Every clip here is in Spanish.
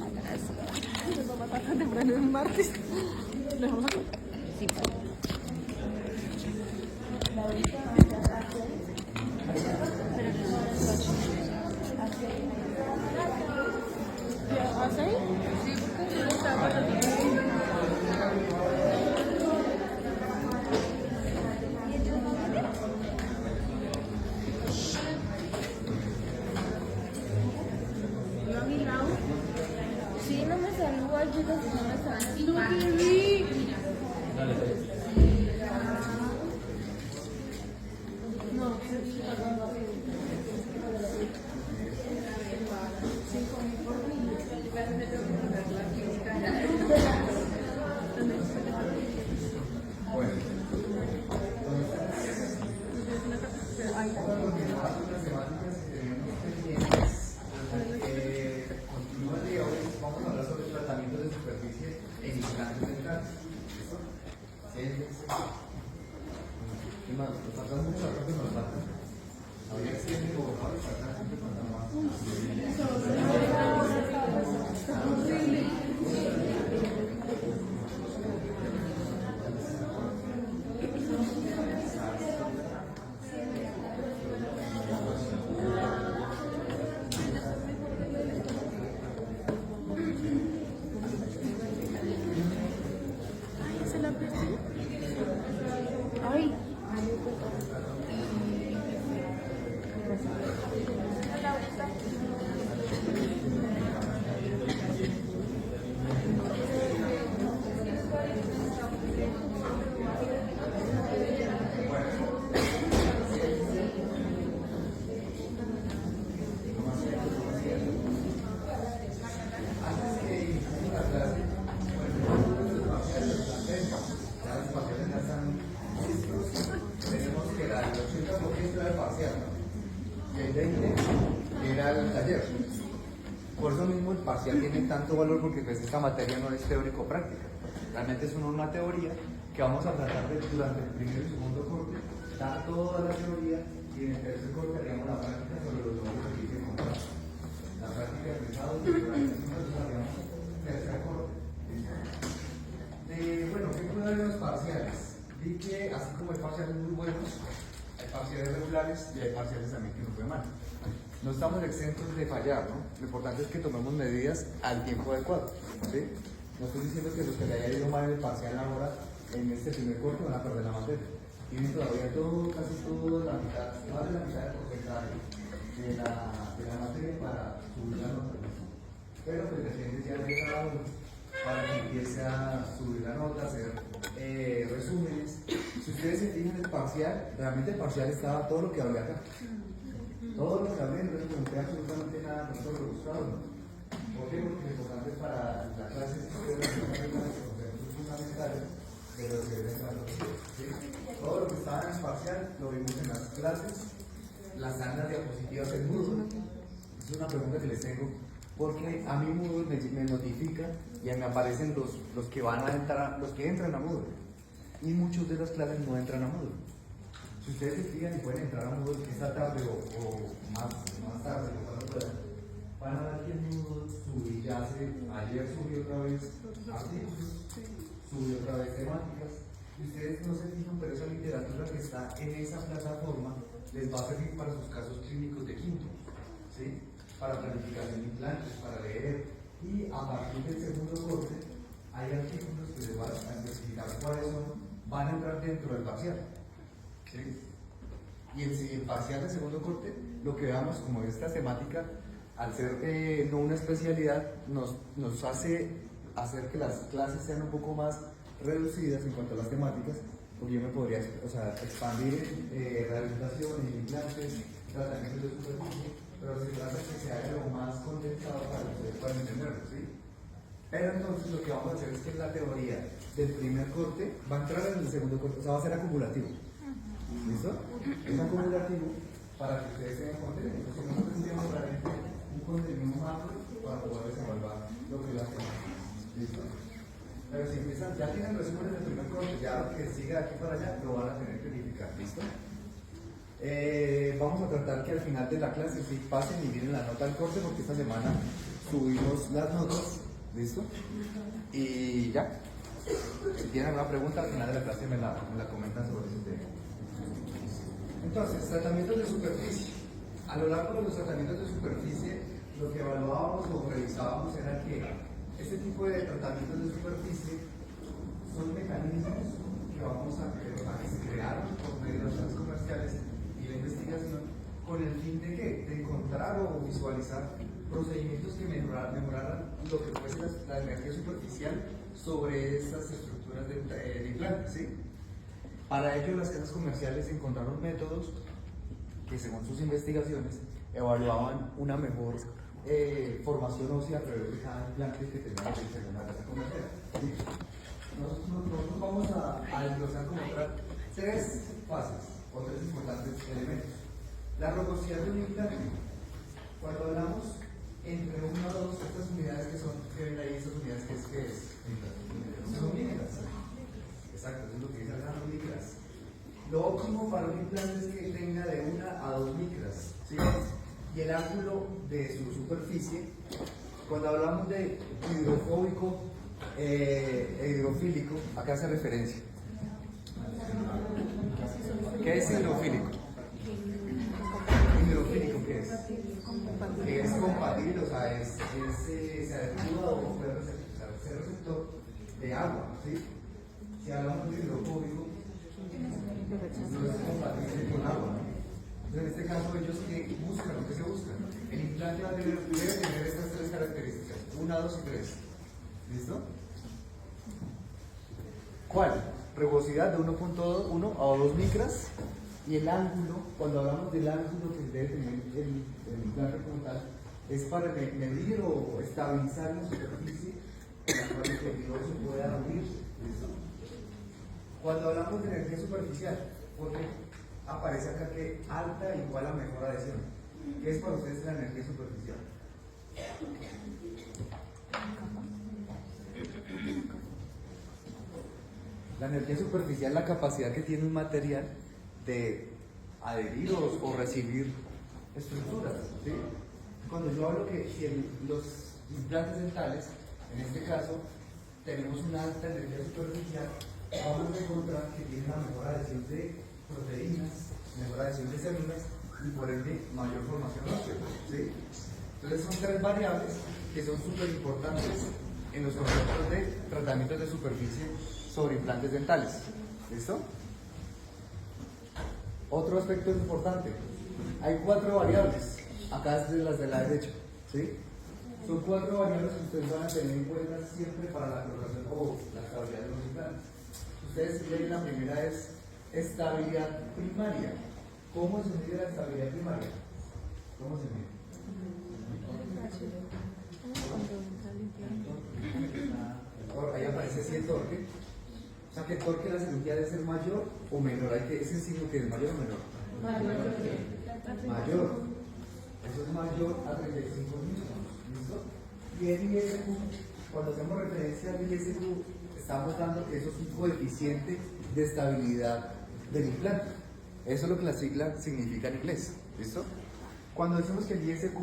Nos vamos a matar tan temprano un martes. ¿Nos vamos a contar? Sí, ¿a 6? Sí, porque no está. Sí, no me sale igual, chicos, no me sale. No te vi. No, Continúa el día hoy, vamos a hablar sobre tratamientos de superficie en implantes dentales. ¿Listo? Siéntense. ¿Qué más? ¿Nos faltan mucho? ¿Cuánto nos faltan? Habría que siempre colocar y faltar siempre faltan más. se la perdí. Ay, Antes que iniciemos la clase, los parciales ya están listos. Tenemos que el 80% era el parcial, ¿no? Y el 20% era el taller. Por eso mismo el parcial tiene tanto valor porque pues esta materia no es teórico-práctica. Realmente es una teoría que vamos a tratar de, durante el primer y segundo corte, dar toda la teoría y en el tercer corte haríamos la práctica sobre los logros que hice encontrar. La práctica de pesado y durante el tercer corte. Bueno, ¿qué puede haber en los parciales? Vi que así como hay parciales muy buenos, hay parciales regulares y hay parciales también que no fue mal. No estamos exentos de fallar, ¿no? Lo importante es que tomemos medidas al tiempo adecuado, ¿sí? No estoy diciendo que los que le haya ido mal en el parcial ahora, en este primer corte, van a perder la materia. Tienen todavía todo, casi todo, la mitad, más de la mitad del porcentaje de la materia para subir la nota. Pero pues depende ya de cada uno para que empiece a subir la nota, hacer resúmenes. Si ustedes se fijan en el parcial, realmente el parcial estaba todo lo que hablé acá. Todo lo que hablé, no les pregunté absolutamente nada, no solo gustado, ¿no? ¿Por qué? Porque lo importante para la clase es que ustedes tengan los conceptos fundamentales de lo que deben tratar. ¿Sí? Todo lo que estaba en el parcial lo vimos en las clases, las salas diapositivas en Moodle. Es una pregunta que les tengo, porque a mí Moodle me notifica y me aparecen los que van a entrar, los que entran a Moodle. Y muchos de las clases no entran a Moodle. Si ustedes se fijan y pueden entrar a Moodle esta tarde o más tarde, cuando puedan, van a ver que Moodle ayer subió otra vez artículos, subió otra vez temáticas. Y ustedes no se fijan, pero esa literatura que está en esa plataforma les va a servir para sus casos clínicos de quinto, ¿sí? Para planificación de implantes, para leer. Y a partir del segundo corte, hay artículos que les van a especificar cuáles van a entrar dentro del parcial. ¿Sí? Y el parcial del segundo corte, lo que veamos como esta temática, al ser no una especialidad, nos hace hacer que las clases sean un poco más reducidas en cuanto a las temáticas, porque yo me podría expandir rehabilitación, implantes, tratamientos de superficie, pero se trata de que se haga lo más condensado para que ustedes puedan entenderlo, ¿sí? Pero entonces lo que vamos a hacer es que la teoría del primer corte va a entrar en el segundo corte, o sea, va a ser acumulativo. ¿Listo? Es acumulativo para que ustedes tengan contenido. Entonces nosotros tendríamos realmente un contenido macro para poder evaluar lo que es la semana. ¿Listo? Pero si empiezan, ya tienen resúmenes del primer corte, ya lo que siga de aquí para allá lo van a tener que verificar. ¿Listo? Vamos a tratar que al final de la clase sí pasen y miren la nota del corte, porque esta semana subimos las notas, ¿listo? Y ya. Si tienen alguna pregunta, al final de la clase me la comentan sobre ese tema. Entonces, tratamientos de superficie. A lo largo de los tratamientos de superficie, lo que evaluábamos o revisábamos era que este tipo de tratamientos de superficie son mecanismos que vamos a que se crearon por medio de las redes comerciales y la investigación con el fin de ¿qué? De encontrar o visualizar procedimientos que mejoraran lo que fuese la energía superficial sobre estas estructuras de implantes, ¿sí? Para ello, las casas comerciales encontraron métodos que, según sus investigaciones, evaluaban una mejor formación ósea alrededor de cada implante que tenía en una casa comercial, ¿sí? Nosotros vamos a desglosar como tres fases o tres importantes elementos. La rugosidad de un implante. Cuando hablamos entre 1 a 2, estas unidades que ven ahí, estas unidades ¿qué es? Son micras. Exacto, eso es lo que dice las micras. Lo óptimo para un implante es que tenga de 1 a 2 micras, ¿sí? Y el ángulo de su superficie, cuando hablamos de hidrofóbico e hidrofílico, acá hace referencia. ¿Qué es hidrofílico? ¿Hidrofílico qué es? Es compatible, o sea, se adecua o puede ser receptor de agua, ¿sí? Si hablamos de hidrofóbico, no es compatible con agua, ¿no? Entonces, en este caso, ellos que buscan, lo que se busca, el implante debe tener estas tres características: 1, 2 y 3. ¿Listo? ¿Cuál? Rugosidad de 1.1 a 2 micras. Y el ángulo, cuando hablamos del ángulo que debe tener el implante como tal, es para medir o estabilizar la superficie en la cual el tejido se pueda abrir. ¿Listo? Cuando hablamos de energía superficial, porque aparece acá que alta igual a mejor adhesión. ¿Qué es para ustedes la energía superficial? La energía superficial es la capacidad que tiene un material de adherir o recibir estructuras, ¿sí? Cuando yo hablo que si los implantes dentales, en este caso, tenemos una alta energía superficial, vamos a encontrar que tiene una mejor adhesión de proteínas, mejor adhesión de células y por ende mayor formación ósea, ¿sí? Entonces son tres variables que son súper importantes en los conceptos de tratamientos de superficie sobre implantes dentales. ¿Listo? Otro aspecto importante, hay 4 variables, acá es de las de la derecha, ¿sí? Son 4 variables que ustedes van a tener en cuenta siempre para la colocación o la estabilidad de los implantes. Ustedes ven, la primera es estabilidad primaria. ¿Cómo se mide la estabilidad primaria? ¿Cómo se mide? Ahora, ahí aparece así el torque. O sea que el torque de la cirugía debe ser mayor o menor. ¿Ese signo que es mayor o menor? Mayor. Eso es mayor a 35 newtons. ¿Listo? Y el ISQ, cuando hacemos referencia al ISQ, estamos dando que eso es un coeficiente de estabilidad del implante. Eso es lo que la sigla significa en inglés. ¿Listo? Cuando decimos que el ISQ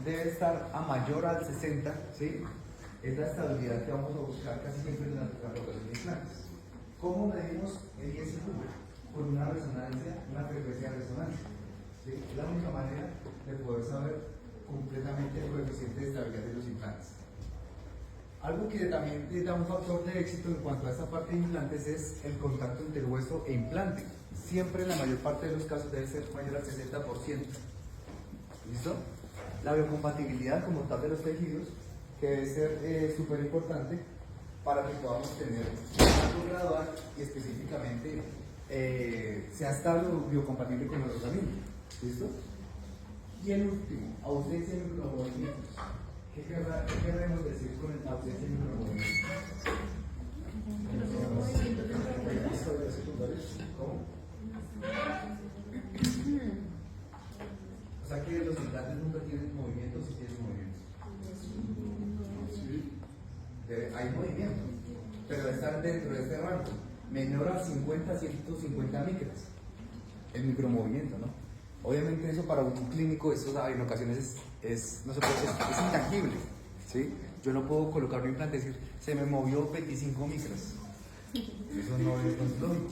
debe estar a mayor al 60, ¿sí? Es la estabilidad que vamos a buscar casi siempre en la colocación de implantes. ¿Cómo medimos el ISQ? Con una resonancia, una frecuencia de resonancia. ¿Sí? Es la única manera de poder saber completamente el coeficiente de estabilidad de los implantes. Algo que también da un factor de éxito en cuanto a esta parte de implantes es el contacto entre hueso e implante. Siempre en la mayor parte de los casos debe ser mayor al 60%. ¿Listo? La biocompatibilidad como tal de los tejidos, que debe ser súper importante para que podamos tener algo gradual y específicamente sea estable o biocompatible con el tratamiento. ¿Listo? Y el último, ausencia de micromovimientos. ¿Qué queremos decir con la ausencia de micromovimientos? ¿Cómo? O sea que los implantes nunca tienen movimientos, si tienen movimientos. Hay movimiento, pero estar dentro de este rango, menor a 50 a 150 micras, el micromovimiento, ¿no? Obviamente eso para un clínico, eso en ocasiones no se puede, es intangible, ¿sí? Yo no puedo colocar un implante y decir, se me movió 25 micras. Eso no es lógico.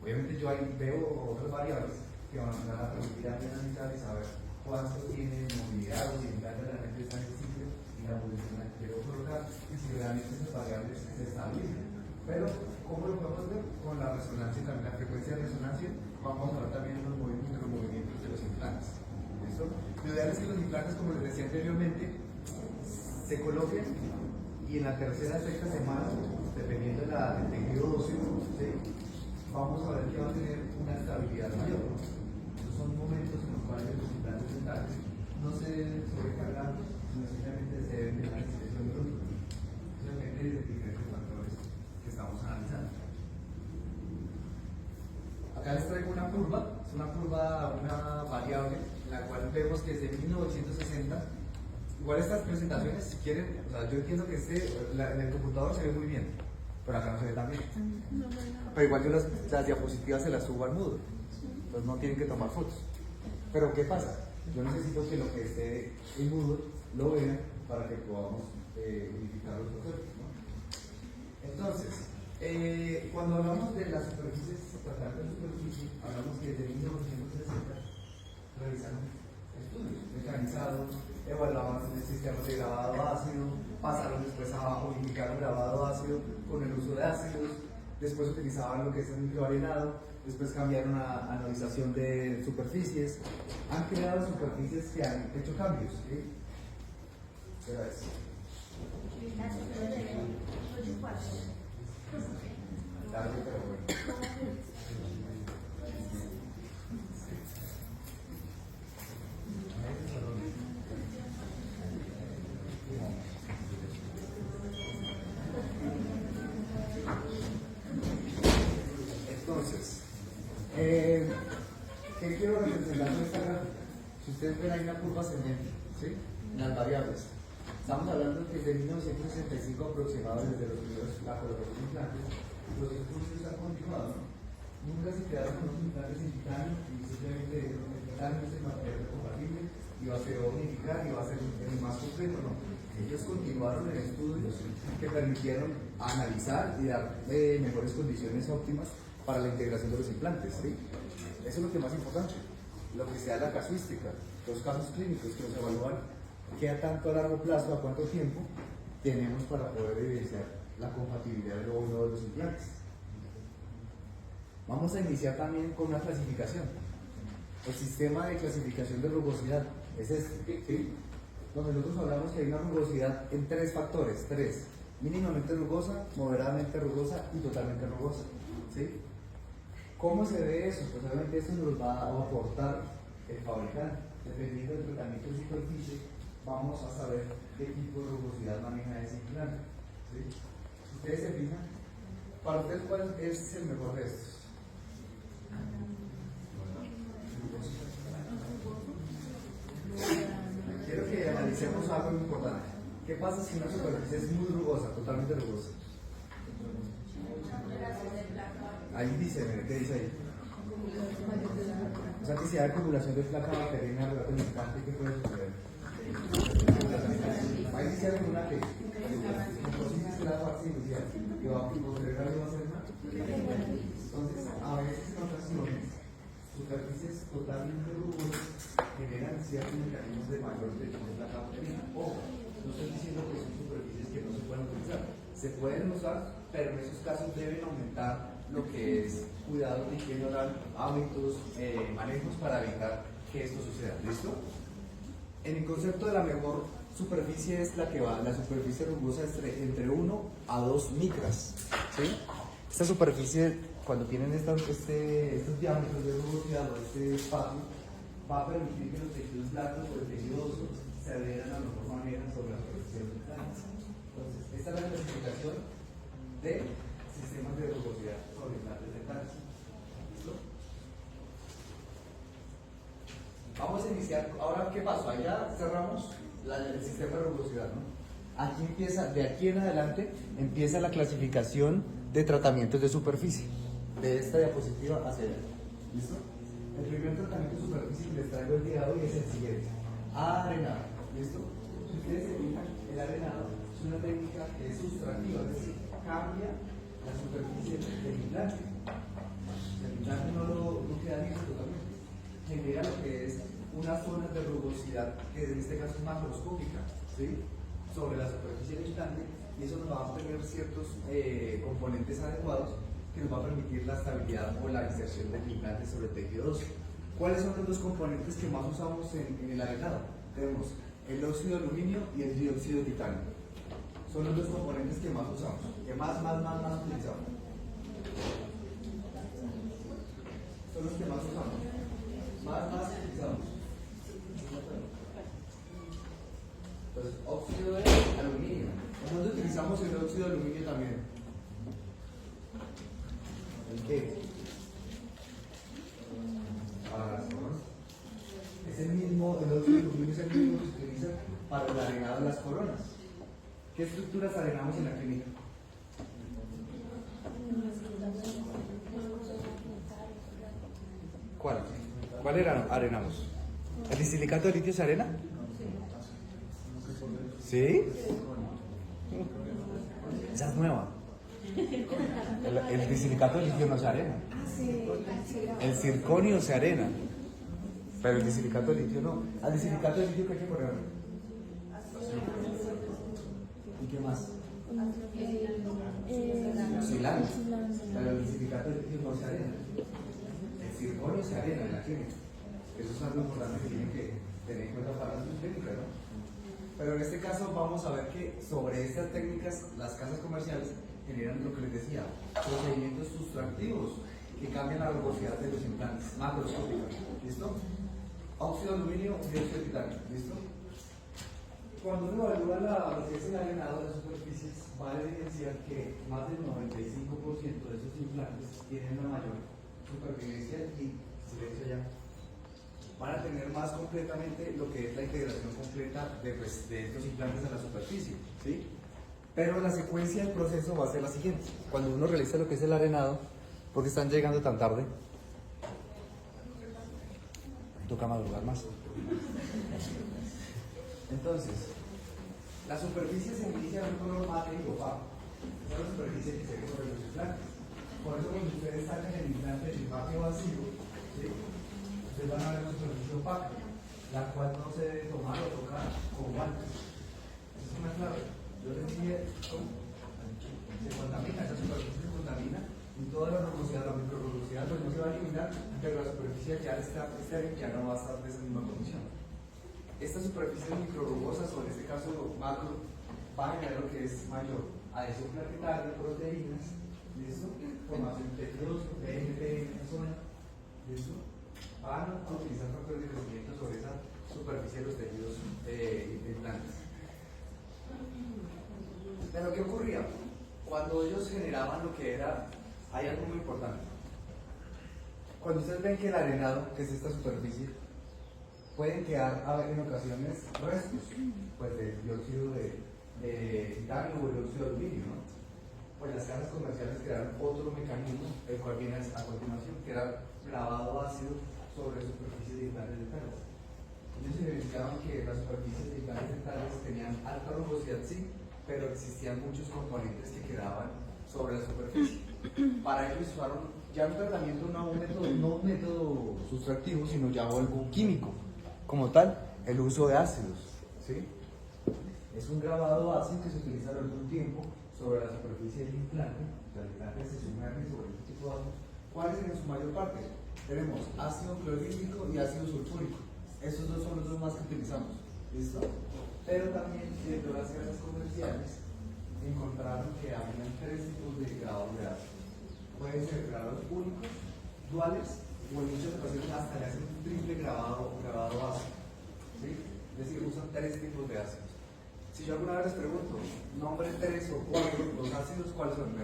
Obviamente yo ahí veo otras variables que van a dar la probabilidad de analizar y saber cuánto tiene movilidad o si el implante realmente está accesible y la posición la que quiero colocar y si realmente esas variables se estabilizan. Pero, ¿cómo lo podemos ver? Con la resonancia y también la frecuencia de resonancia, vamos a ver también los movimientos de los implantes. ¿Listo? Lo ideal es que los implantes, como les decía anteriormente, se coloquen y en la tercera sexta semana, dependiendo del tejido óseo, ¿sí? Vamos a ver que va a tener una estabilidad mayor. Estos son momentos en los cuales los implantes dentales no se deben sobrecargar, sino simplemente se deben de la discreción de los especialmente de diferentes factores que estamos analizando. Acá les traigo una curva, es una curva, una variable, en la cual vemos que desde 1960, igual estas presentaciones, si quieren, o sea, yo entiendo que en el computador se ve muy bien, pero acá no se ve tan bien. Pero igual yo las diapositivas se las subo al Moodle, entonces no tienen que tomar fotos. Pero ¿qué pasa? Yo necesito que lo que esté en Moodle lo vean para que podamos unificar los conceptos, ¿no? Entonces, cuando hablamos de las superficies, tratar de superficie, hablamos que desde 1960 realizaron estudios mecanizados, evaluaban sistemas de grabado ácido, pasaron después a unificar el grabado ácido con el uso de ácidos, después utilizaban lo que es el microarenado, después cambiaron a anodización de superficies, han creado superficies que han hecho cambios. ¿Sí? Será eso. Tarde, pero bueno. Entonces, ¿qué quiero representar con esta gráfica? Si ustedes ven, hay una curva ascendente, ¿sí? Las variables. Estamos hablando que desde 1965 aproximadamente, desde los primeros la colocación de implantes, los estudios han continuado, ¿no? Nunca se crearon unos implantes en titanio y simplemente el titanio es el material compatible y va a ser unificar y va a ser el más completo, ¿no? Ellos continuaron en estudios que permitieron analizar y dar mejores condiciones óptimas para la integración de los implantes, ¿sí? Eso es lo que más importante, lo que sea la casuística, los casos clínicos que nos evalúan qué a tanto a largo plazo, a cuánto tiempo tenemos para poder evidenciar la compatibilidad de uno de los implantes. Vamos a iniciar también con una clasificación. El sistema de clasificación de rugosidad es este, ¿sí? Donde nosotros hablamos que hay una rugosidad en tres factores, mínimamente rugosa, moderadamente rugosa y totalmente rugosa, ¿sí? ¿Cómo se ve eso? Pues obviamente eso nos va a aportar el fabricante. Dependiendo del tratamiento de superficie, vamos a saber qué tipo de rugosidad maneja ese implante, ¿sí? Si ustedes se fijan, para ustedes, ¿cuál es el mejor de estos? Quiero que analicemos algo muy importante. ¿Qué pasa si una superficie es muy rugosa, totalmente rugosa? Ahí dice, ¿qué dice ahí? O sea, que si hay acumulación de placa bacteriana alrededor del implante, ¿qué puede suceder? Ahí dice alguna que es la fase inicial que va a posterior va a ser más. Entonces, a veces en ocasiones, superficies totalmente rugosas generan ciertos mecanismos de mayor presión de placa bacteriana. Ojo, no estoy diciendo que son superficies que no se pueden utilizar. Se pueden usar, pero en esos casos deben aumentar lo que es cuidado de higiene oral, hábitos, manejos para evitar que esto suceda. ¿Listo? En el concepto de la mejor superficie es la que va, la superficie rugosa entre 1 a 2 micras. ¿Sí? Esta superficie, cuando tienen estos diámetros de rugosidad o este espacio, va a permitir que los tejidos blandos o el tejido óseo se adhieran de la mejor manera sobre la superficie de los implantes. Entonces, esta es la clasificación de sistemas de rugosidad sobre implantes dentales. ¿Listo? Vamos a iniciar. Ahora, ¿qué pasó? Allá cerramos el sistema de rugosidad, ¿no? Aquí empieza, de aquí en adelante, empieza la clasificación de tratamientos de superficie. De esta diapositiva hacia allá. ¿Listo? El primer tratamiento de superficie que les traigo el día de hoy es el siguiente. Arenado. ¿Listo? Si ustedes se fijan, el arenado es una técnica que es sustractiva, es decir, cambia la superficie del implante. El implante no queda liso totalmente. Genera lo que es una zona de rugosidad que en este caso es macroscópica, ¿sí? Sobre la superficie del implante, y eso nos va a tener ciertos componentes adecuados que nos va a permitir la estabilidad o la inserción del implante sobre el tejido óseo. ¿Cuáles son los dos componentes que más usamos en el arenado? Tenemos el óxido de aluminio y el dióxido de titanio. Son los dos componentes que más usamos, que más utilizamos. Son los que más usamos. Más utilizamos. Entonces, óxido de aluminio. ¿Dónde utilizamos el óxido de aluminio también? ¿El qué? Para las coronas. El óxido de aluminio es el mismo que se utiliza para el arenado de las coronas. ¿Qué estructuras arenamos en la clínica? ¿Cuál arenamos? ¿El disilicato de litio se arena? ¿Sí? Esa es nueva. El disilicato de litio no se arena. El circonio se arena. Pero el disilicato de litio no. Al disilicato de litio que hay que poner. ¿Y qué más? Silano. Pero el disilicato de litio no se arena. El circonio se arena en la clínica. Eso es algo importante que tienen que tener en cuenta para su clínica, ¿no? Pero en este caso vamos a ver que sobre estas técnicas las casas comerciales generan lo que les decía, procedimientos sustractivos que cambian la rugosidad de los implantes macroscópicos. ¿Listo? Óxido de aluminio, dióxido de titanio. ¿Listo? Cuando uno evalúa lo que es el arenado de las superficies, va a evidenciar que más del 95% de esos implantes tienen una mayor supervivencia y silencio ya. Van a tener más completamente lo que es la integración completa de estos implantes a la superficie, ¿sí? Pero la secuencia del proceso va a ser la siguiente. Cuando uno realiza lo que es el arenado, ¿por qué están llegando tan tarde? Toca madrugar más. Entonces, la superficie se inicia de un color mate y opaco. Esa es la superficie que se ve sobre los implantes. Por eso cuando ustedes sacan el implante del impacto vacío, ¿sí? Ustedes van a ver una superficie opaca, la cual no se debe tomar o tocar con guantes. Esa es una clave. Yo les dije, se contamina, esa superficie se contamina y toda la rugosidad, la microrugosidad pues no se va a eliminar, pero la superficie ya no va a estar de esa misma condición. Estas superficies microrugosas, o en este caso macro, van a generar lo que es mayor adhesión plaquetaria, proteínas, ¿listo? Formación de tejidos, PNP en esa zona, ¿listo? Van a utilizar factores de crecimiento sobre esa superficie de los tejidos implantes. Pero ¿qué ocurría? Cuando ellos generaban lo que era, hay algo muy importante. Cuando ustedes ven que el arenado, que es esta superficie, pueden quedar en ocasiones restos, pues del dióxido de titanio o el óxido de aluminio, ¿no? Pues las casas comerciales crearon otro mecanismo, el cual viene a continuación, que era grabado ácido sobre superficies de implantes dentales. Ellos evidenciaban que las superficies de implantes dentales tenían alta rugosidad, sí, pero existían muchos componentes que quedaban sobre la superficie. Para ello usaron ya un tratamiento, no un método sustractivo, sino ya algo químico, como tal, el uso de ácidos, ¿sí? Es un grabado ácido que se utiliza durante un tiempo sobre la superficie del implante. El implante se sumerge sobre este tipo de ácidos. ¿Cuáles en su mayor parte? Tenemos ácido clorhídrico y ácido sulfúrico. Estos dos son los dos más que utilizamos. ¿Listo? Pero también dentro de las casas comerciales encontraron que había tres tipos de grabados de ácido. Pueden ser grabados únicos, duales, o en muchas ocasiones hasta le hacen un triple grabado ácido. ¿Sí? Es decir, usan tres tipos de ácidos. Si yo alguna vez les pregunto, nombre 3 o 4, los ácidos, ¿cuáles son?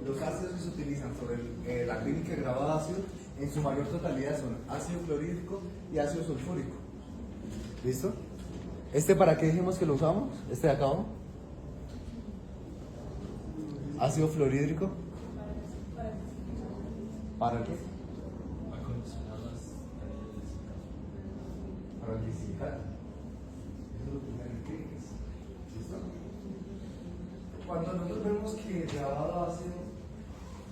Los ácidos que se utilizan sobre la clínica de grabado ácido, en su mayor totalidad son ácido clorhídrico y ácido sulfúrico. ¿Listo? ¿Este para qué dijimos que lo usamos? ¿Este de acá abajo? Ácido fluorhídrico. ¿Para qué? Para el disilicato. lo utilizan en clínicas. ¿Listo? Cuando nosotros vemos que el grabado ácido,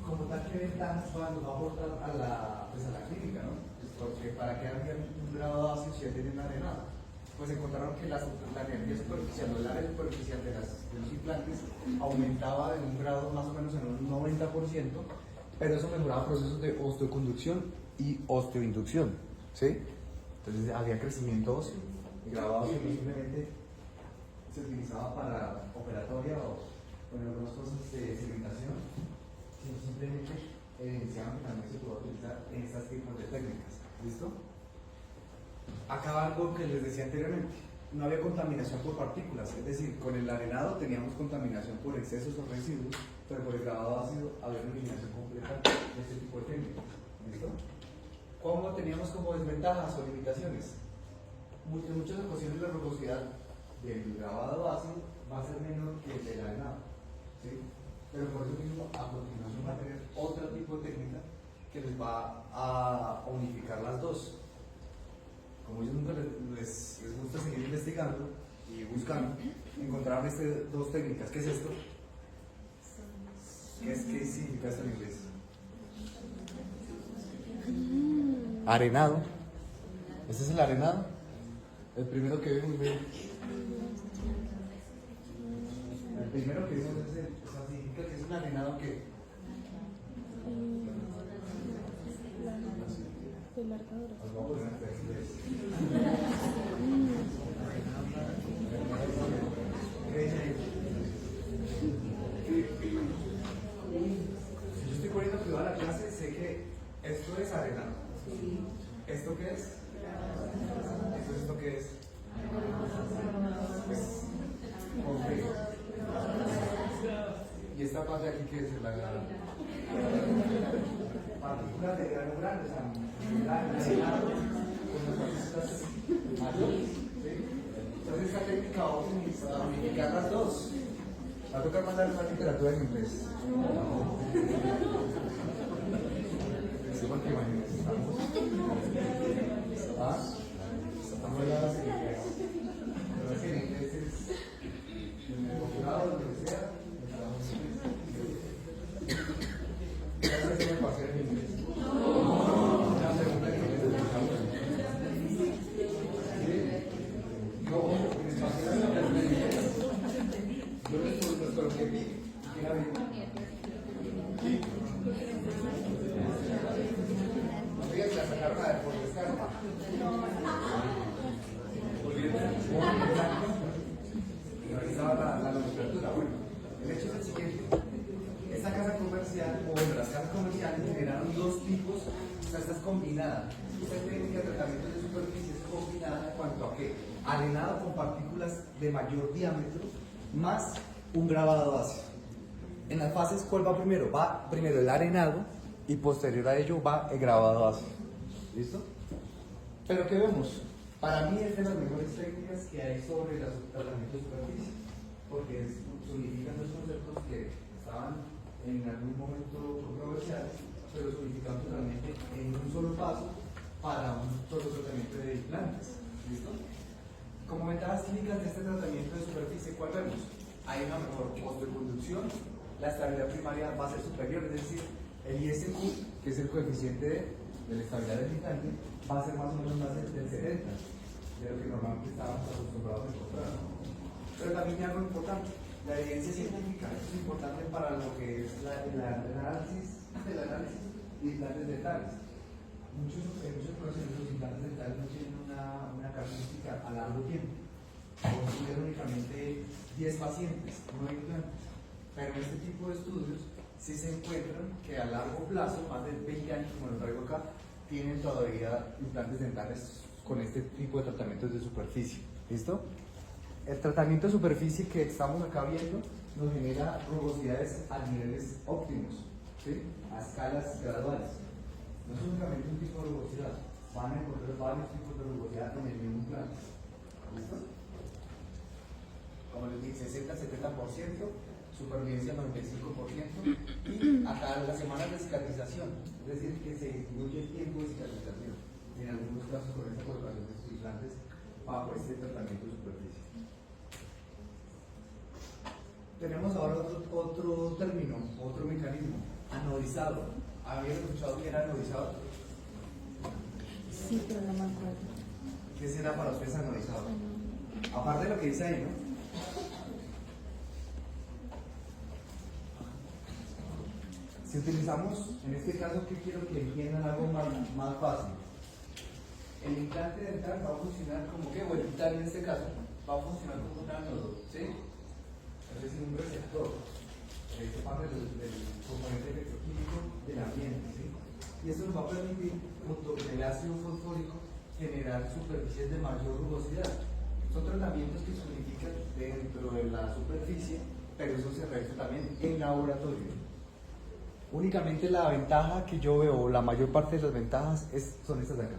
como tal, ¿qué ventajas nos va a aportar a la clínica, ¿no? Pues porque para que haya un grabado ácido si ya tienen arenado. Pues encontraron que la energía superficial o el área superficial de los implantes aumentaba en un grado más o menos en un 90%, pero eso mejoraba procesos de osteoconducción y osteoinducción, ¿sí? Entonces había crecimiento óseo. El grabado óseo no simplemente se utilizaba para operatoria o en algunas cosas de segmentación, sino simplemente evidenciaban que también se podía utilizar en estos tipos de técnicas. ¿Listo? Acá algo que les decía anteriormente, no había contaminación por partículas, es decir, con el arenado teníamos contaminación por excesos o residuos, pero por el grabado ácido había una eliminación completa de este tipo de técnicas. ¿Listo? ¿Cómo teníamos como desventajas o limitaciones? En muchas ocasiones la rugosidad del grabado ácido va a ser menor que el del arenado, ¿sí? Pero por eso mismo a continuación va a tener otro tipo de técnica que les va a unificar las dos. Como ellos nunca les gusta seguir investigando y buscando, encontraron dos técnicas. ¿Qué es esto? ¿Qué significa esto en inglés? Arenado. ¿Este es el arenado? El primero que vimos, el primero que vimos significa que es un arenado que De marcadores. os voy a poner en inglés. Si yo estoy poniendo cuidado a la clase, sé que esto es arenado. ¿Esto qué es? Entonces, ¿esto qué es? Pues, concreto. Y esta parte de aquí, ¿qué es? La partículas de grano grande, o sea, con las partículas mayores. ¿Sí? Entonces, esta técnica va a unificar las dos. Va a tocar mandar una literatura en inglés. Sí, porque imagínense, estamos. Estamos habladas en inglés. Pero es que en inglés es. En el doctorado, lo que sea, estamos en inglés. Gracias, señor, por hacer en inglés. La segunda en inglés es yo les pasé la segunda en inglés. Yo les coloqué big. ¿Quién ha visto? Big. No digas que la sacaron a ver por descarga. Aquí estaba la nomenclatura. Bueno, el hecho es el siguiente. Esta casa comercial, o bueno, las casas comerciales generaron dos tipos, o sea, esta es combinada. Esta técnica de tratamiento de superficie es combinada en cuanto a que arenado con partículas de mayor diámetro más un grabado ácido. En las fases, ¿cuál va primero? Va primero el arenado y posterior a ello va el grabado ácido. ¿Listo? Pero ¿qué vemos? Para mí es de las mejores técnicas que hay sobre el tratamiento de superficie, porque se unifican dos conceptos que estaban en algún momento controversiales, pero se unifican totalmente en un solo paso para un solo tratamiento de implantes. ¿Listo? Como ventajas clínicas de este tratamiento de superficie, ¿cuál vemos? Hay una mejor osteoconducción, la estabilidad primaria va a ser superior, es decir, el ISQ, que es el coeficiente de la estabilidad del implante, va a ser más o menos más del 70, de lo que normalmente estábamos acostumbrados a encontrar. Pero también hay algo importante, la evidencia científica. Esto es importante para lo que es el análisis de implantes dentales. Muchos procesos, los implantes dentales no tienen una característica a largo tiempo. Tuvieron únicamente 10 pacientes, 9 implantes. Pero en este tipo de estudios sí se encuentran que a largo plazo, más de 20 años, como lo traigo acá, tienen todavía implantes dentales con este tipo de tratamientos de superficie. ¿Listo? El tratamiento de superficie que estamos acá viendo nos genera rugosidades a niveles óptimos, ¿sí? A escalas graduales. No es únicamente un tipo de rugosidad, van a encontrar varios tipos de rugosidad en el mismo implante. ¿Listo? Como les dije, 60-70%, supervivencia 95%, y acá las semanas de cicatrización, es decir, que se disminuye el tiempo de cicatrización. En algunos casos, con esta colocación de estos implantes, bajo este tratamiento de superficie. Tenemos ahora otro término, otro mecanismo, anodizado. ¿Habían escuchado que era anodizado? Sí, pero no me acuerdo. ¿Qué será para ustedes anodizado? Aparte de lo que dice ahí, ¿no? Si utilizamos, en este caso, ¿qué quiero que entiendan algo más fácil? El implante dental va a funcionar como que, o el implante en este caso, va a funcionar como un ánodo, ¿sí? Es decir, un receptor. Esto parte del componente electroquímico del ambiente, ¿sí? Y esto nos va a permitir, junto con el ácido fosfórico, generar superficies de mayor rugosidad. Son tratamientos que se unifican dentro de la superficie, pero eso se realiza también en laboratorio. Únicamente la ventaja que yo veo, la mayor parte de las ventajas, son estas de acá.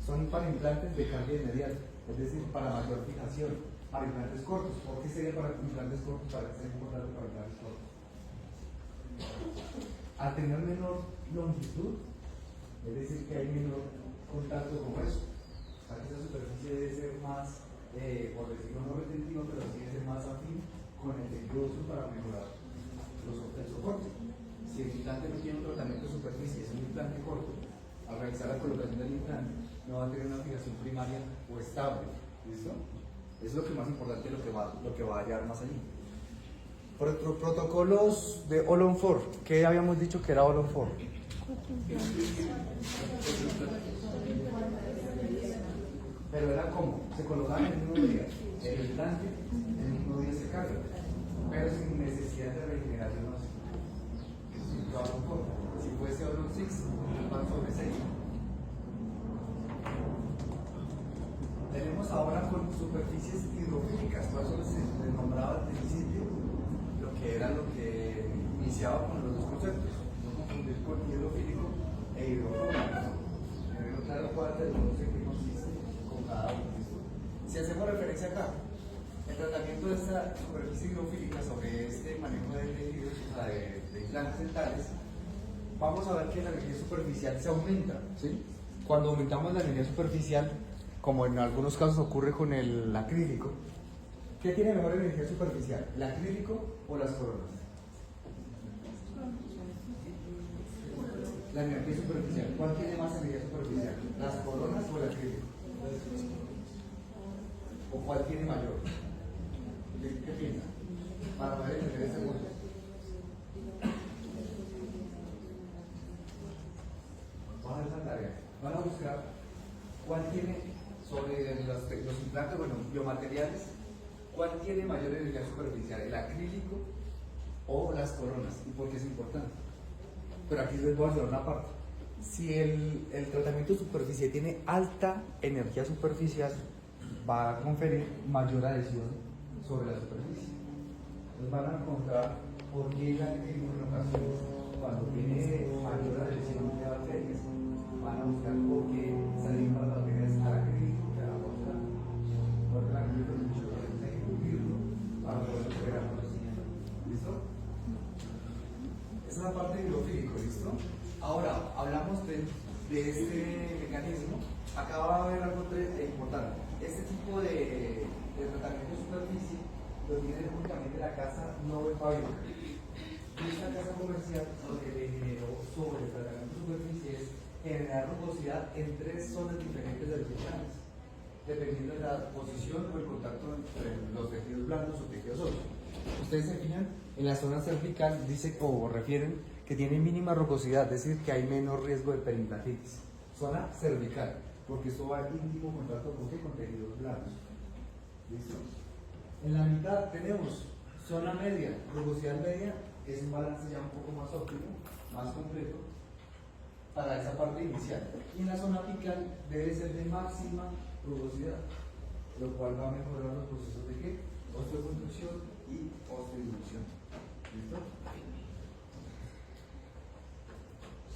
Son para implantes de carga inmediata, es decir, para mayor fijación, para implantes cortos. ¿Por qué sería para implantes cortos? Para que sea importante para implantes cortos. Al tener menor longitud, es decir, que hay menor contacto con hueso. O sea, que esa superficie debe ser más, por decirlo no retentiva, pero sí debe ser más afín con el tejido óseo para mejorar el soporte. Si el implante no tiene un tratamiento de superficie, es un implante corto, al realizar la colocación del implante, no va a tener una fijación primaria o estable. ¿Listo? Eso es lo que más importante, lo que va a hallar más allí. Protocolos de All-on-4. ¿Qué habíamos dicho que era All-on-4? Pero era como, se colocaban en el mismo día. El implante, en el mismo día se carga, pero sin necesidad de regeneración ósea. Si fuese All-on-6, van sobre 6. Tenemos ahora con superficies hidrofílicas, por eso les nombraba al principio lo que iniciaba con los dos conceptos, no confundir con hidrofílico e hidrofóbico. Tener claro cuál de los dos en qué consiste con cada uno. Si hacemos referencia acá, el tratamiento de esta superficie hidrofílica sobre este manejo de tejidos, o sea, de implantes dentales, vamos a ver que la energía superficial se aumenta, ¿sí? Cuando aumentamos la energía superficial, como en algunos casos ocurre con el acrílico, ¿qué tiene mejor energía superficial? ¿El acrílico o las coronas? La energía superficial. ¿Cuál tiene más energía superficial? ¿Las coronas o el acrílico? ¿O cuál tiene mayor? ¿Qué piensan? Para poder entender este punto. Vamos a hacer esa tarea. Van a buscar cuál tiene, sobre los implantes, bueno, biomateriales, cuál tiene mayor energía superficial, el acrílico o las coronas, y por qué es importante. Pero aquí les voy a hacer una parte. Si el tratamiento de superficie tiene alta energía superficial, va a conferir mayor adhesión sobre la superficie. Entonces van a encontrar por qué el acrílico en ocasiones, cuando tiene mayor adhesión de bacterias, van a buscar por qué salir más bacterias al acrílico que a la otra. Porque el acrílico es mucho más hay que cubrirlo para poder superar la cocina. ¿Listo? Esa es la parte hidrofílico, ¿listo? Ahora, hablamos de este mecanismo. Acá va a haber algo importante. Este tipo de tratamiento de superficie lo tiene únicamente la casa Nobel Pavilion. Esta casa comercial lo que le generó sobre el tratamiento de superficie es generar rugosidad en 3 zonas diferentes de los implantes, dependiendo de la posición o el contacto entre los tejidos blandos o tejidos óseos. Ustedes se fijan, en la zona cervical dice o refieren que tiene mínima rugosidad, es decir, que hay menor riesgo de perimplantitis. Zona cervical, porque esto va en íntimo contacto con tejidos blandos. ¿Listo? En la mitad tenemos zona media, rugosidad media, es un balance ya un poco más óptimo, más completo, para esa parte inicial. Y en la zona apical debe ser de máxima rugosidad, lo cual va a mejorar los procesos de ¿qué? Osteoconstrucción y osteoinducción. ¿Listo?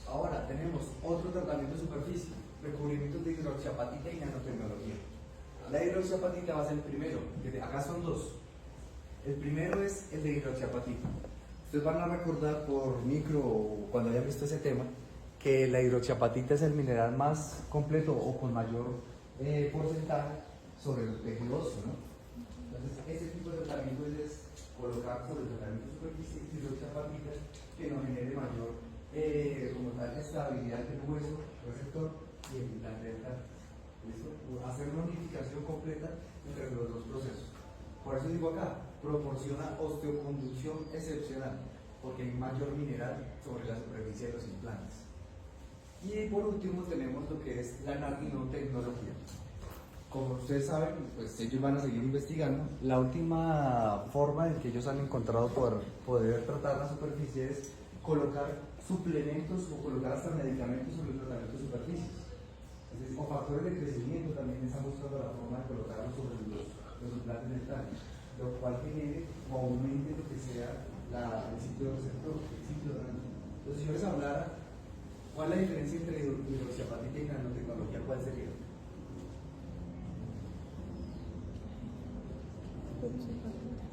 Ahora tenemos otro tratamiento de superficie, recubrimientos de hidroxiapatita y nanotecnología. La hidroxiapatita va a ser el primero, que acá son 2. El primero es el de hidroxiapatita. Ustedes van a recordar por micro o cuando hayan visto ese tema que la hidroxiapatita es el mineral más completo o con mayor porcentaje sobre el tejido óseo, ¿no? Entonces, ese tipo de tratamiento es colocar sobre el tratamiento de superficie hidroxiapatita que nos genere mayor, como tal, estabilidad del hueso receptor y el implante dental. ¿Listo? Hacer una unificación completa entre los dos procesos. Por eso digo acá, proporciona osteoconducción excepcional, porque hay mayor mineral sobre la superficie de los implantes. Y por último tenemos lo que es la nanotecnología. Como ustedes saben, pues ellos van a seguir investigando. La última forma en que ellos han encontrado por poder tratar la superficie es colocar suplementos o colocar hasta medicamentos sobre el tratamiento de superficies. Entonces, o factores de crecimiento también están buscando la forma de colocarlos sobre los implantes dentales, lo cual genere o aumente lo que sea el ciclo receptor, el ciclo de daño. Entonces, si yo les hablara, ¿cuál es la diferencia entre hidroxiapatita y nanotecnología? ¿Cuál sería?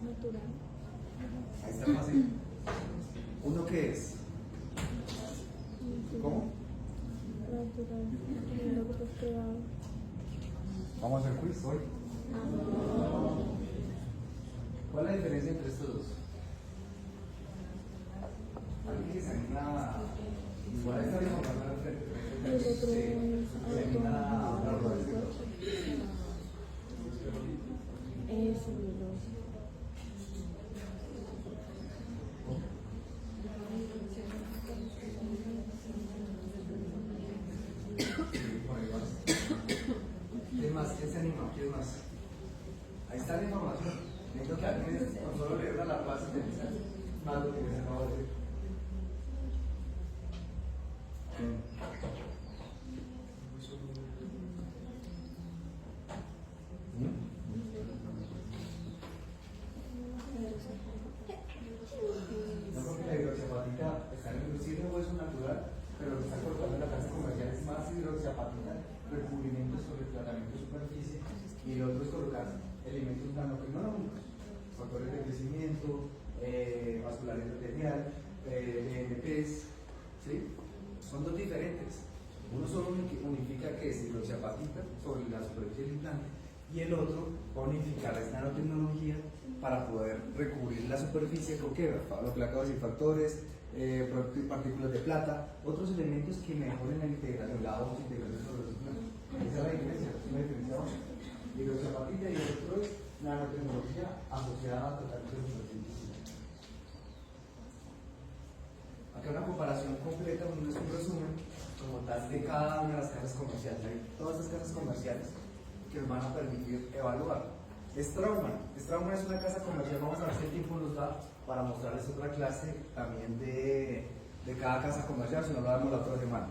Natural. Ahí está fácil. ¿Uno qué es? ¿Cómo? Natural. Lo que es creado. Vamos a hacer quiz hoy. ¿Cuál es la diferencia entre estos dos? Alguien que se anima. Igual está bien hablar al frente. Y el otro es autónomo. Es celulosa. ¿Quién más? ¿Quién se anima? ¿Quién más? Ahí está la información. Necesito que alguien con solo leer a la plaza de más lo que les acabo de decir. No, porque la hidroxiapatita está en el hueso natural, pero lo que está colocando en la casa comercial es más hidroxiapatita, recubrimiento sobre el tratamiento de superficie, y el otro es colocar elementos nanotecnológicos, factores de crecimiento, vascular endotelial, BMPs, ¿sí? Son dos diferentes. Uno solo unifica que es hidroxiapatita sobre la superficie del implante, y el otro va a unificar esta nanotecnología para poder recubrir la superficie con ¿qué? Lo que le acabo de decir, factores, partículas de plata, otros elementos que mejoren la integración, la integración sobre los implantes. Esa es la diferencia, es una diferencia básica. Hidroxiapatita y el otro es nanotecnología asociada a tratamiento de superficie. Acá una comparación completa, un resumen como tal de cada una de las casas comerciales. Hay todas estas casas comerciales que nos van a permitir evaluar. Straumann es una casa comercial, vamos a ver si el tiempo nos da para mostrarles otra clase también de cada casa comercial, si no lo damos la otra semana.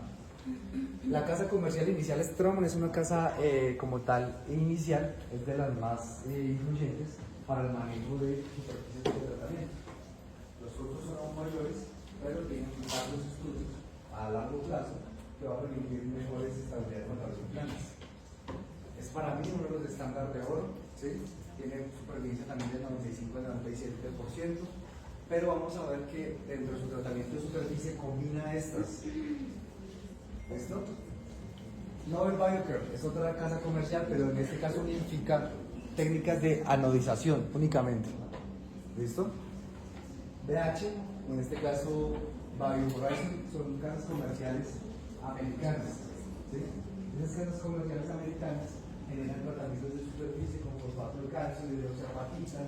La casa comercial inicial Straumann es una casa como tal inicial, es de las más influyentes para el manejo de superficies de tratamiento. Los otros son aún mayores, pero tienen varios estudios a largo plazo que va a permitir mejores estabilidades contra los implantes. Es para mí uno de los estándares de oro, ¿sí? Tiene supervivencia también del 95 al 97%, pero vamos a ver que dentro de su tratamiento de superficie combina estas. ¿Listo? Nobel Biocare es otra casa comercial, pero en este caso unifica técnicas de anodización únicamente. ¿Listo? BH, en este caso BioHorizon, son casas comerciales americanas. ¿Sí? Esas casas comerciales americanas generan tratamientos de superficie como fosfato de calcio, hidroxiapatita,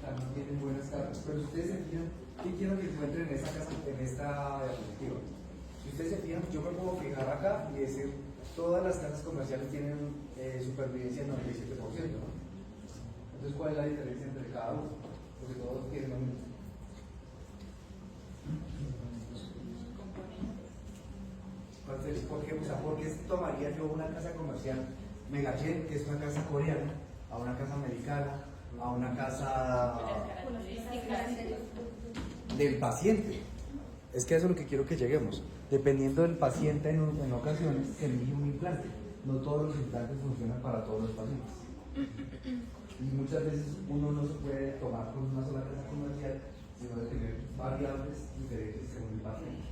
también tienen buenas casas. Pero si ustedes se fijan, ¿qué quiero que encuentren en esta casa, en esta diapositiva? Si ustedes se fijan, yo me puedo fijar acá y decir, todas las casas comerciales tienen supervivencia del 97%, ¿no? Entonces, ¿cuál es la diferencia entre cada uno? Porque todos tienen lo mismo. ¿Por qué? O sea, ¿por qué tomaría yo una casa comercial Megagen, que es una casa coreana, a una casa americana, a una casa del paciente? Es que eso es lo que quiero que lleguemos. Dependiendo del paciente, en ocasiones se elige un implante. No todos los implantes funcionan para todos los pacientes. Y muchas veces uno no se puede tomar con una sola casa comercial, sino de tener variables diferentes según el paciente.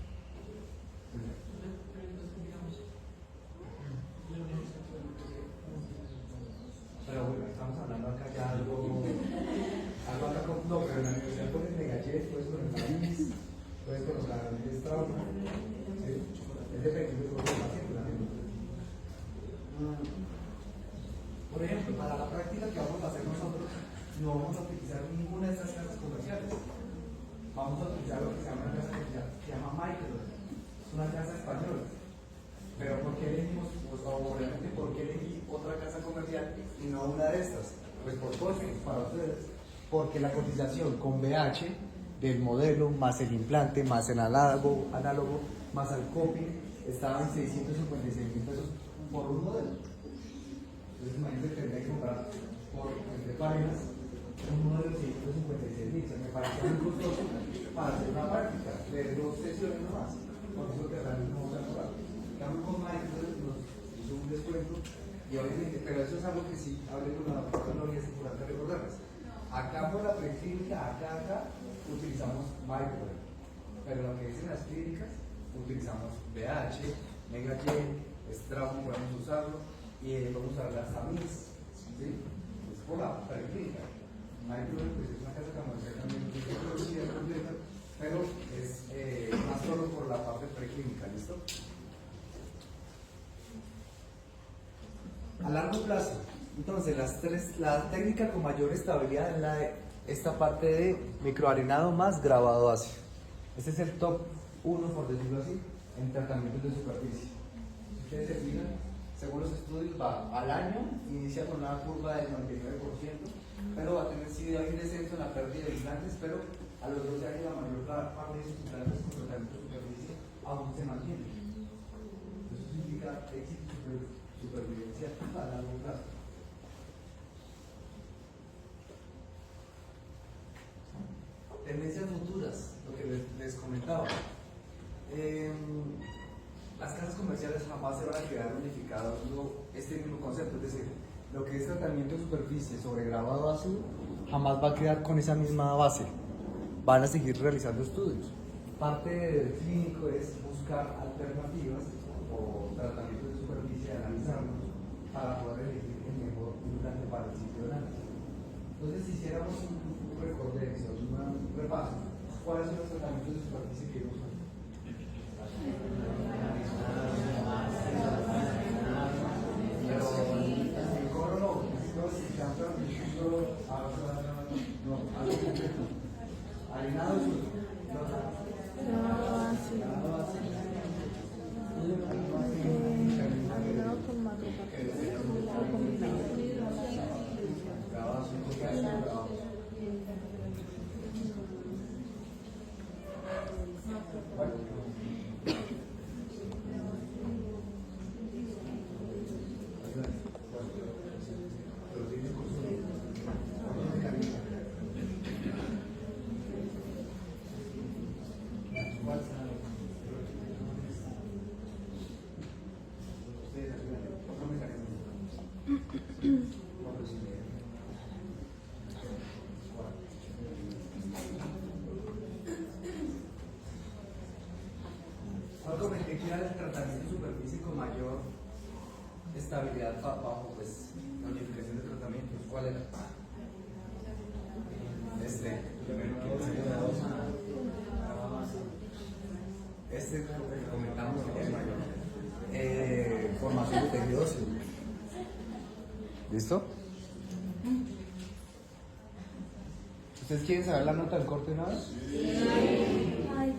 Pero bueno, puedes poner nariz, puedes colocar trauma, ¿sí? Es dependiendo del paciente también. Por ejemplo, para la práctica que vamos a hacer nosotros, no vamos a utilizar ninguna de estas casas comerciales. Vamos a utilizar lo que se llama una casa que se llama Micro. Es una casa española. Pero ¿por qué elegimos, pues, obviamente, por qué elegí otra casa comercial y no una de estas? Pues por costos para ustedes. Porque la cotización con BH del modelo, más el implante, más el análogo más el copy, estaba en 656.000 pesos por un modelo. Entonces, imagínense que tendría que comprar por entre parejas un modelo de 656.000. Me parecía muy costoso para hacer una práctica de 2 sesiones nomás. Por eso que realmente no vamos a cobrar. Estamos con Mike, nos hizo un descuento y obviamente, pero eso es algo que sí hablé con la doctora Gloria, es importante recordarles. Acá por la preclínica, acá utilizamos Micro, pero lo que es en las clínicas utilizamos BH, Megagel, Straum, podemos usarlo y podemos usar las AMIS, ¿sí? Es por la preclínica. Micro pues, es una casa comercial también producida completa, pero es más solo por la parte preclínica, ¿listo? A largo plazo, entonces la técnica con mayor estabilidad es esta parte de microarenado más grabado ácido. Este es el top 1, por decirlo así, en tratamientos de superficie. Si ustedes se fijan, según los estudios, va al año, inicia con una curva del 99%, pero va a tener sí hay un descenso en la pérdida de implantes, pero a los 12 años la mayor parte de sus implantes con tratamiento de superficie aún se mantiene. Eso significa éxito supervivencia a largo plazo. Tendencias futuras, lo que les comentaba. Las casas comerciales jamás se van a quedar unificados este mismo concepto, es decir, lo que es tratamiento de superficie sobre grabado ácido jamás va a quedar con esa misma base. Van a seguir realizando estudios. Parte del clínico es buscar alternativas o tratamientos de superficie, analizarlos para poder elegir el mejor implante para el sitio de análisis. Entonces, si hiciéramos un recorderis o un repaso, ¿cuáles son los tratamientos de superficie que usan? El coro no, si campeón, arenado es uno. Algo que era el tratamiento de superficie con mayor estabilidad bajo pues, la unificación de tratamientos. ¿Cuál era? Este es lo que comentamos que tiene mayor formación de tejido óseo. ¿Listo? ¿Ustedes quieren saber la nota del corte de una vez? Ay,